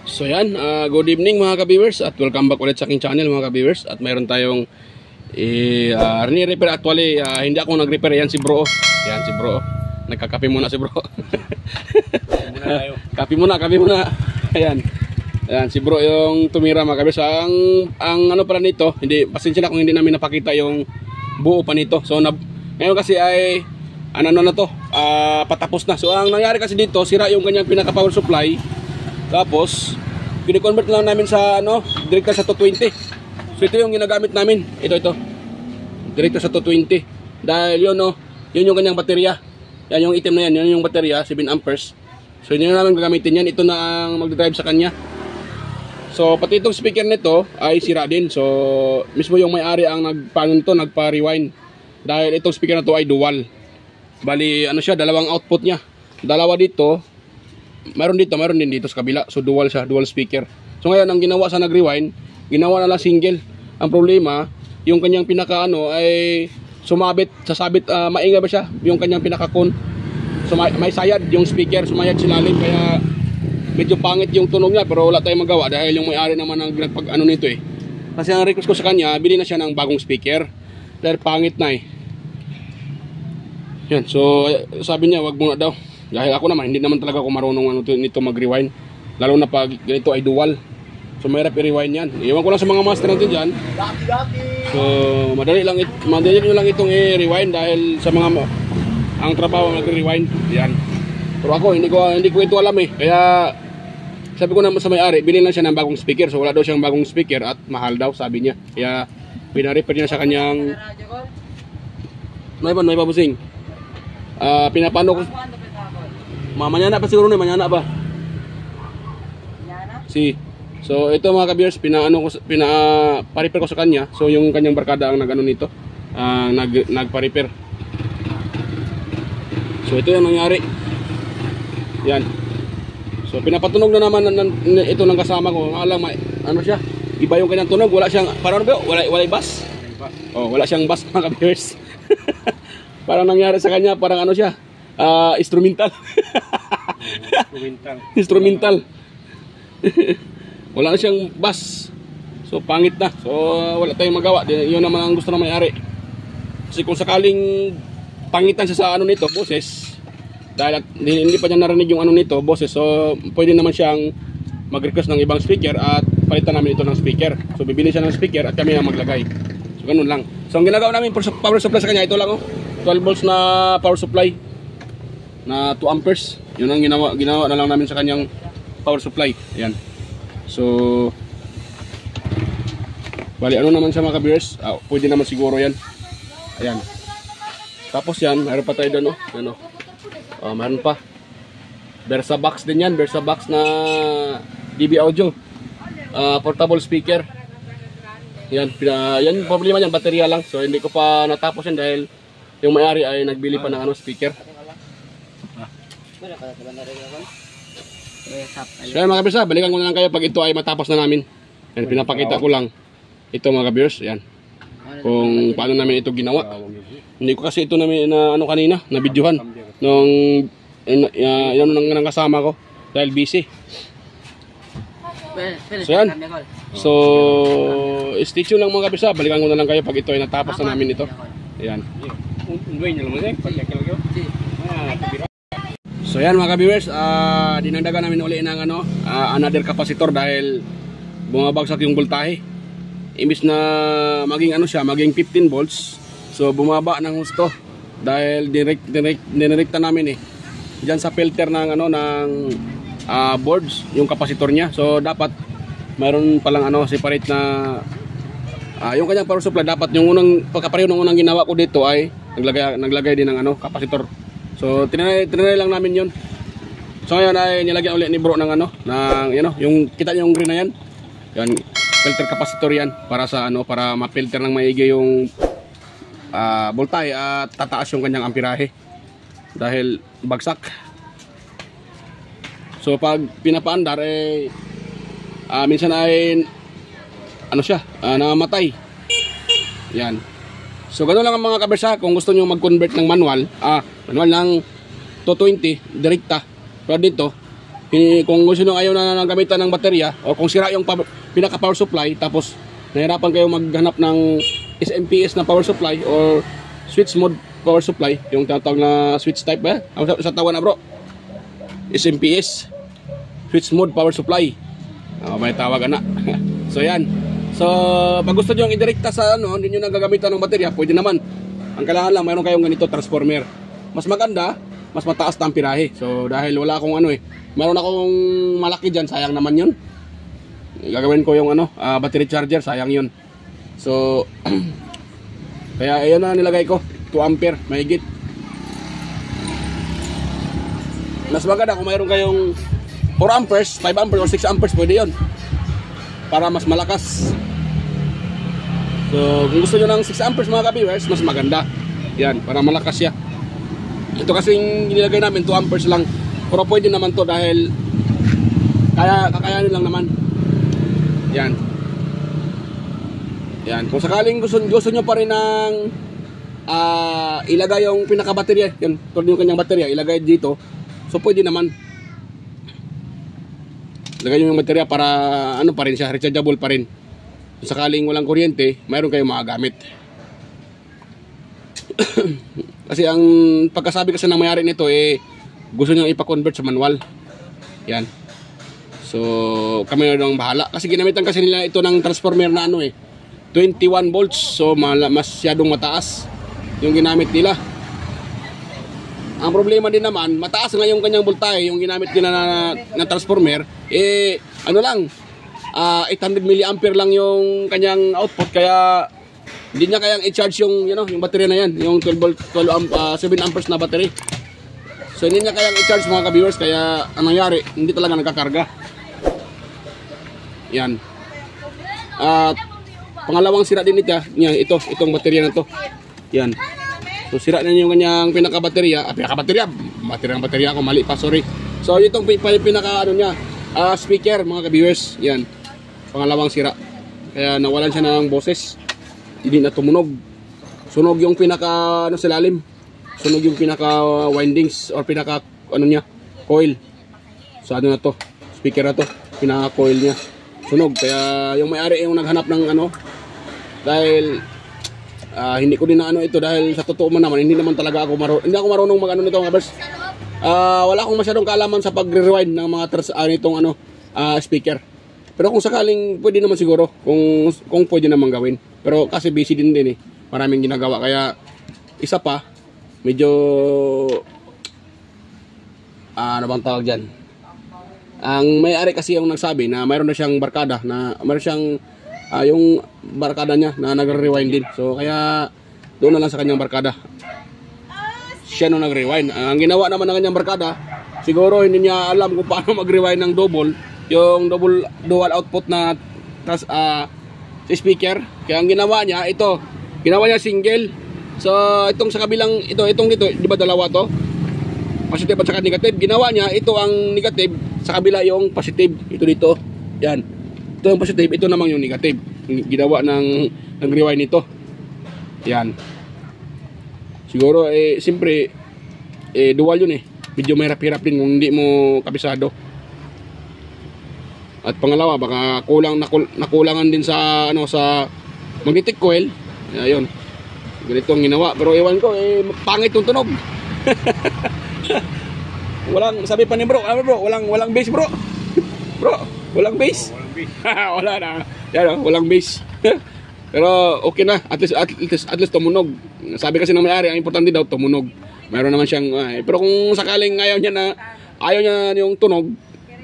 So yan, good evening mga ka-viewers at welcome back ulit sa aking channel mga ka-viewers. At mayroon tayong ni-repair actually, hindi ako nag-repair, yan si bro. Yan si bro. Nagkakape muna si bro. Kape muna. Ayan. Ayan si bro yung tumira mga ka-viewers. Ang ano pala nito, hindi, pasensya na kung hindi namin napakita yung buo pa nito. So ngayon kasi ay ano na to, patapos na. So ang nangyari kasi dito, sira yung kanyang pinaka power supply. Tapos kini-convert lang namin sa direkta sa 220. So ito yung ginagamit namin. Ito. Direkta sa 220. Dahil yun yung kanyang baterya. Yan yung item na yan, yun yung baterya, 7 amperes. So yun namin gagamitin yan. Ito na ang magdadrive sa kanya. So pati itong speaker nito ay sira din. So mismo yung may-ari ang nagpa-rewind. Dahil itong speaker na to ay dual. Bali siya, dalawang output niya. Dalawa dito. Meron din dito sa kabila. So dual siya, dual speaker. So ngayon ang ginawa sa nag-rewind, ginawa na lang single. Ang problema, yung kanyang pinaka ay sasabit, maingay ba siya? Yung kanyang pinaka-con. So may sayad yung speaker, sumayad silalim, kaya medyo pangit yung tunog niya, pero wala tayong magawa dahil yung may-ari naman ang nagpag nito eh. Kasi ang request ko sa kanya, bili na siya ng bagong speaker dahil pangit na eh. Yan, so sabi niya wag muna daw. Dahil ako naman, hindi naman talaga ako marunong nito mag-rewind. Lalo na pag ganito ay dual. So mahirap i-rewind yan. Iwan ko lang sa mga master natin dyan. So madali nyo lang itong i-rewind dahil sa mga ang trabaho mag-rewind. Yan. Pero ako, hindi ko ito alam eh. Kaya sabi ko naman sa may-ari, bilhin lang siya ng bagong speaker. So wala daw siyang bagong speaker at mahal daw, sabi niya. Kaya pinarepair niya sa kanyang may babusing. Pinapano ko. Manyana pa siguro manyana pa. Si. So ito mga ka-viewers, pa-repair ko sa kanya. So yung kanyang barkada ang nito, nagpa-repair. So ito yung nangyari. Yan. So pinapatunog na naman ito ng kasama ko. Alam siya? Iba yung kanyang tunog, wala siyang parang wala bass. Oh, wala siyang bass mga ka-viewers. Parang nangyari sa kanya, parang siya? Instrumental. Instrumental. Wala na siyang bass. So pangit na. So wala tayong magawa. Yun naman ang gusto na may-ari. Kasi kung sakaling pangitan siya sa nito, boses. Dahil hindi pa niya narinig yung nito, boses. So pwede naman siyang mag-request ng ibang speaker at palitan namin ito ng speaker. So bibili siya ng speaker at kami ang maglagay. So ganun lang. So ang ginagawa namin power supply sa kanya, ito lang 12 volts na power supply na 2 amperes. Yun ang ginawa na lang namin sa kanyang power supply. Ayan. So bali naman siya mga ka-viewers, pwede naman siguro yan. Ayan. Tapos yan, mayroon pa tayo doon mayroon pa Versa box din yan, Versa box na DB audio, portable speaker. Yan, yan problema yan, baterya lang. So hindi ko pa natapos yan dahil yung may-ari ay nagbili pa ng speaker. So mga ka-viewers, balikan ko na lang kayo pag ito ay matapos na namin. Yan, pinapakita ko lang ito mga ka-viewers. Yan, kung paano namin ito ginawa. Hindi ko kasi ito namin kanina na videohan nung yan nang kasama ko dahil busy. So yan. So stay tuned lang mga ka-viewers, balikan ko na lang kayo pag ito ay natapos na namin ito. Yan. So yan mga ka-viewers, dinagdagan namin uli ng another capacitor dahil bumabagsak yung voltahe. Imbis na maging maging 15 volts. So bumaba ng husto dahil direkta namin diyan sa filter ng boards yung capacitor niya. So dapat mayroon palang separate na yung kanyang power supply. Dapat yung pagkapareho ng unang ginawa ko dito ay naglagay din ng capacitor. So tinry lang namin yun. So ngayon ay nilagyan ulit ni bro ng yung kita niyo yung green na yan. Yan, filter capacitor yan para sa para ma-filter ng maigi yung voltahe at tataas yung kanyang amperahe dahil bagsak. So pag pinapaandar minsan ay namatay. Yan. So ganoon lang ang mga ka-viewers. Kung gusto niyo mag-convert ng manual ng 220 direkta, pero dito kung gusto nyo ayaw na gamitan ng baterya o kung sira yung pinaka power supply tapos nahirapan kayo maghanap ng SMPS na power supply or switch mode power supply, yung tinatawag na switch type ba? Sa tawa na bro, SMPS, switch mode power supply, may tawag na. So yan, so pag gusto nyo i-direkta sa ano, hindi nyo nagagamitan ng baterya, pwede naman. Ang kailangan lang mayroon kayong ganito transformer, mas maganda, mas mataas na ang pirahe. So dahil wala akong ano meron akong malaki dyan, sayang naman yun. Gagawin ko yung ano, battery charger, sayang yun. So kaya ayan na nilagay ko, 2 ampere, mahigit. Mas maganda kung mayroon kayong 4 amperes, 5 amperes or 6 amperes, pwede yun para mas malakas. So kung gusto nyo ng 6 amperes mga ka-viewers, mas maganda yan, para malakas siya. Ito kasing nilagay namin 2 amperes lang, pero pwede naman to dahil kakayanin lang naman. Yan. Yan, kung sakaling gusto nyo pa rin ng ilagay yung pinaka-baterya, yan, tulad yung kanyang baterya, ilagay dito. So pwede naman. Ilagay yung baterya para ano pa rin siya, rechargeable pa rin. Kung sakaling walang kuryente, mayroon kayong magagamit. Kasi ang pagkasabi kasi ng mayari nito gusto nyo ipa-convert sa manual. Yan. So kami na lang bahala. Kasi ginamitan kasi nila ito ng transformer na 21 volts. So masyadong mataas yung ginamit nila. Ang problema din naman, mataas nga yung kanyang voltahe, yung ginamit nila na transformer, ano lang, 800 mA lang yung kanyang output, kaya hindi niya kayang i-charge yung, yung battery na yan, yung 7 amperes na battery. So hindi niya kayang i-charge mga ka-viewers, kaya ang nangyari, hindi talaga nagkakarga. Yan. At pangalawang sira din itong baterya na to. Yan. So sira na yung kanyang baterya ako, mali pa, sorry. So itong pinaka speaker mga ka-viewers, yan. Pangalawang sira. Kaya nawalan siya ng boses. Hindi na tumunog. Sunog yung pinaka sa lalim. Sunog yung pinaka windings or pinaka coil. So ano na to? Speaker na to. Pinaka coil niya. Sunog. Kaya yung may-ari yung naghanap ng dahil hindi ko din na ito dahil sa totoo man naman hindi naman talaga ako marunong mag nito mga bers. Wala akong masyadong kaalaman sa pagre-rewind ng mga nitong speaker. Pero kung sakaling pwede naman siguro kung pwede naman gawin. Pero kasi busy din maraming ginagawa kaya isa pa medyo ano bang tawag diyan. Ang may-ari kasi yung nagsabi na mayroon na siyang barkada na mayroon siyang yung barkada niya na nagre-rewind din. So kaya doon na lang sa kanyang barkada. Siya nung nag-rewind. Ang ginawa naman ng kanyang barkada, siguro hindi niya alam kung paano mag-rewind ng double, yung dual output na speaker. Kaya ang ginawa niya, ginawa niya single. So itong sa kabilang, itong dito, di ba dalawa to? Positive at saka negative. Ginawa niya, ito ang negative, sa kabila yung positive. Ito dito. Yan. Ito yung positive, ito naman yung negative. Ginawa ng rewind nito. Yan. Siguro siyempre dual yun Medyo mahirap-hirap din kung hindi mo kabisado. At pangalawa, baka nakulangan din sa sa magnetic coil. Ayun. Ganito ang ginawa, pero ewan ko pangit yung tunog. Sabi pa ni bro, walang bass bro. Bro, walang bass. Wala na. Yan, walang bass. Pero okay na, at least tumunog. Sabi kasi ng may-ari, ang importante daw tumunog. Mayroon naman siyang pero kung sakaling ayaw niya yung tunog,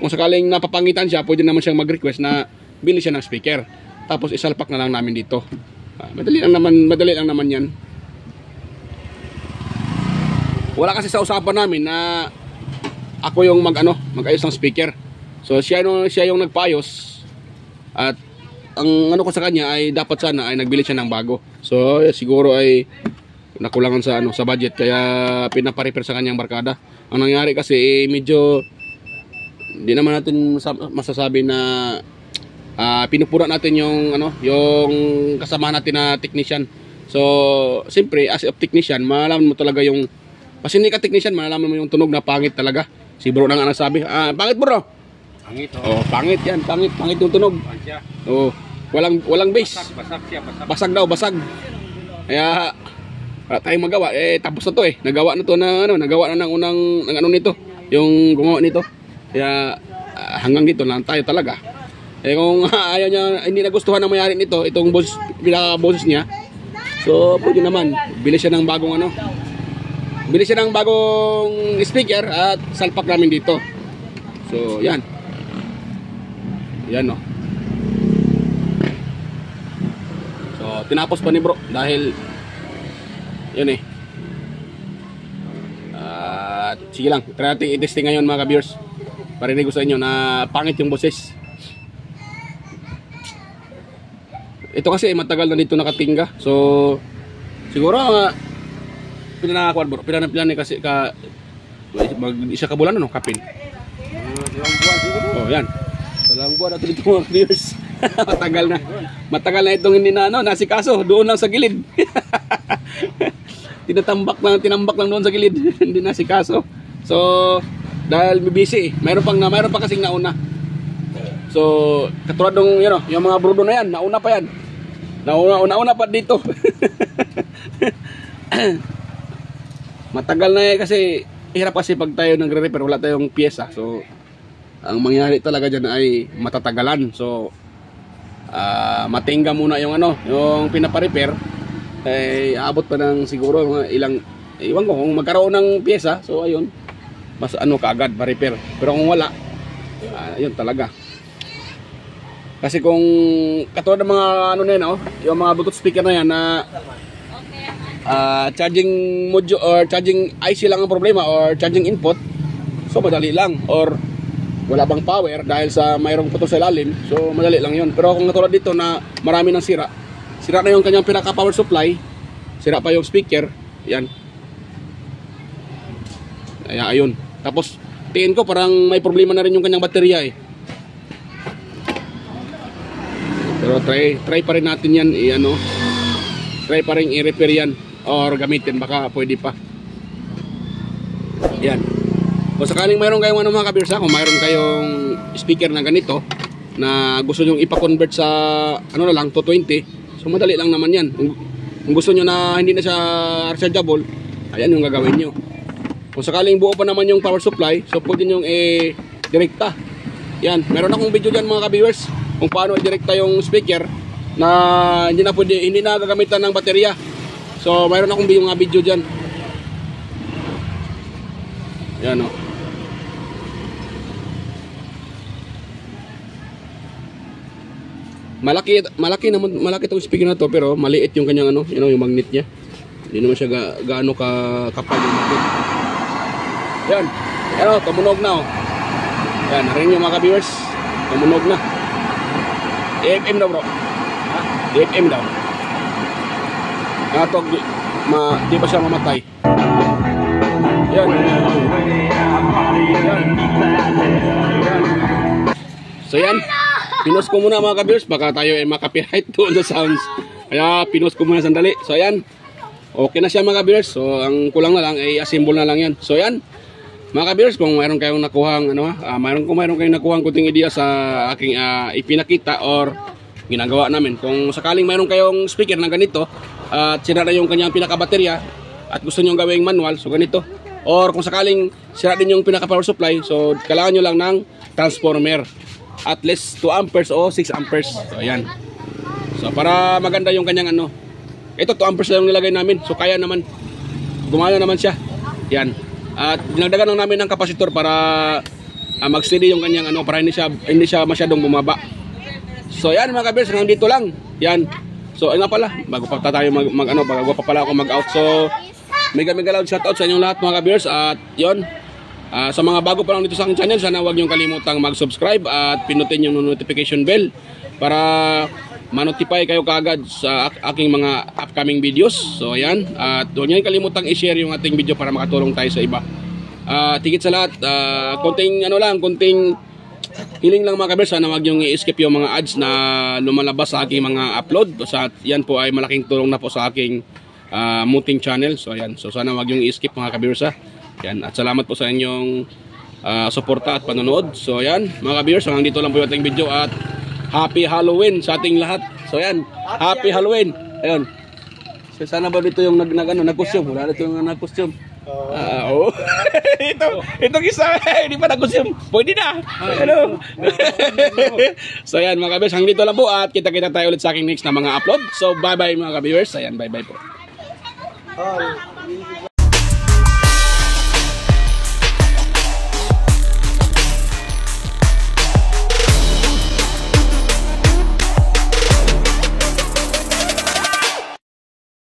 kung sakaling napapangitan siya, pwede naman siyang mag-request na bili siya ng speaker. Tapos isalpak na lang namin dito. Madali lang naman 'yan. Wala kasi sa usapan namin na ako yung mag-ayos ng speaker. So siya yung nagpaayos. At ang ko sa kanya ay dapat sana ay nagbili siya ng bago. So siguro ay nakulangan sa budget kaya pinapa-repair sa kanyang barkada. Ang nangyari kasi medyo hindi naman natin masasabi na pinupura natin yung kasama natin na technician. So siyempre as a technician, malalaman mo talaga yung kasi hindi ka technician, malalaman mo yung tunog na pangit talaga. Si bro na nga nagsabi. Pangit bro. Pangit Oh, pangit yan, pangit yung tunog. Siya. Oh, walang bass. Basag siya, basag. Basag daw, basag. Kaya wala tayong magawa. Tapos na to nagawa na to na nagawa na ng unang ng ano nito, yung gumawa nito. Kaya hanggang dito lang tayo talaga. Kung ayaw niya, hindi nagustuhan ng mayari nito, itong pinaka-boses niya. So, pwede naman, bili siya ng bagong bili siya ng bagong speaker at salpak namin dito. So, yan. Yan, no. So, tinapos pa ni bro dahil yun sige lang, try natin i-testing ngayon mga ka-viewers. Parinig ko sa inyo na pangit yung boses. Ito kasi matagal na dito nakatingga. So, siguro pinanakuan kasi isa ka bulan kapin. Dalawang buwan siguro. Oh, yan. Dalawang buwan na ito dito mga viewers. Matagal na. Matagal na itong hindi na nasikaso. Doon lang sa gilid. Tinambak lang doon sa gilid. Hindi nasikaso. So, dahil busy mayroon pa kasing nauna. So, katulad ng yung mga brudo na yan, nauna pa yan. Nauna pa dito. Matagal na kasi hirap kasi pag tayo nagre-repair wala tayong piyesa. So ang mangyayari talaga diyan ay matatagalan. So matingga muna yung yung pinapa-repair. Aabot pa ng siguro mga ilang iwan ko kung magkaroon ng piyesa. So ayun. Mas kaagad pa-repair. Pero kung wala, ayun talaga. Kasi kung katulad ng mga na yan, yung mga Bluetooth speaker na yan na charging module or charging IC lang ang problema or charging input, so madali lang. Or wala bang power dahil sa mayroong puto sa ilalim, so madali lang yun. Pero kung katulad dito na marami ng sira na yung kanyang pinaka power supply, sira pa yung speaker, yan. Ayun. Tapos tingin ko parang may problema na rin yung kanyang baterya Pero try pa rin natin yan try pa rin i-repair yan or gamitin, baka pwede pa. Yan. Kung sakaling mayroon kayong mga ka-viewers, kung mayroon kayong speaker na ganito na gusto nyo ipa-convert sa na lang 220, so madali lang naman yan. Kung gusto nyo na hindi na siya rechargeable, ayan yung gagawin nyo. Kung sakaling buo pa naman yung power supply, so pwede nyo direkta. Yan, meron akong video dyan mga ka-viewers kung paano i-direkta yung speaker na hindi na gagamitan ng baterya. So mayroon akong mga video dyan. Yan malaki itong speaker na to, pero maliit yung kanyang yung magnet niya. Hindi naman siya gaano kapal yung magnet. Yan, tumunog na Yan, narinig yung mga ka-viewers, tumunog na. AFM daw bro. AFM daw. Natog di pa siya mamatay. Yan. So yan. Pinos ko muna mga ka-viewers, baka tayo ay makapiright doon sa sounds. Kaya pinos ko muna sandali. So yan. Okay na siya mga ka-viewers. So ang kulang na lang ay assemble na lang yan. So yan. Mga ka-viewers, kung mayroon kayong nakuhang mayroon kayong nakuhang kunting idea sa aking ipinakita or ginagawa namin. Kung sakaling mayroon kayong speaker na ganito at sira na yung kanyang pinaka-baterya at gusto niyo gawing manual, so ganito. Or kung sakaling sira din yung pinaka-power supply, so kailangan nyo lang ng transformer. At least 2 amperes o 6 amperes. So ayan. So para maganda yung kanyang ito 2 amperes lang nilagay namin. So kaya naman. Gumana naman siya. Yan. At dinagdagan lang namin ng kapasitor para mag-steady yung kanyang para hindi siya masyadong bumaba. So yan mga ka-viewers, hanggang dito lang. Yan. So nga pala, bago pa tayo bago pa pala ako mag-out. So mega loud shoutout sa inyong lahat mga ka-viewers. At yon. Sa mga bago pa lang dito sa aking channel, sana huwag niyong kalimutang mag-subscribe at pinutin yung notification bell para ma-notify kayo kaagad sa aking mga upcoming videos. So ayan, at huwag niyo kalimutang i-share yung ating video para makatulong tayo sa iba. Tigit sa lahat, konting hiling lang mga ka-viewers, sana huwag niyong i-skip yung mga ads na lumalabas sa aking mga upload. So yan po ay malaking tulong na po sa aking muting channel. So ayan, so sana huwag niyong i-skip mga ka-viewers. Yan, at salamat po sa inyong suporta at panonood. So ayan, mga ka-viewers, hanggang dito lang po yung ating video at Happy Halloween sa ating lahat. So ayan, Happy Halloween. Ayun. So, sana ba dito yung nag-costume? Wala dito yung nag-costume. Oo. Itong isa, hindi pa nag-costume. Pwede na. Ano? So ayan mga ka-viewers, hanggang dito lang po at kita-kita tayo ulit sa aking next na mga upload. So bye-bye mga ka-viewers. Ayan, bye-bye po.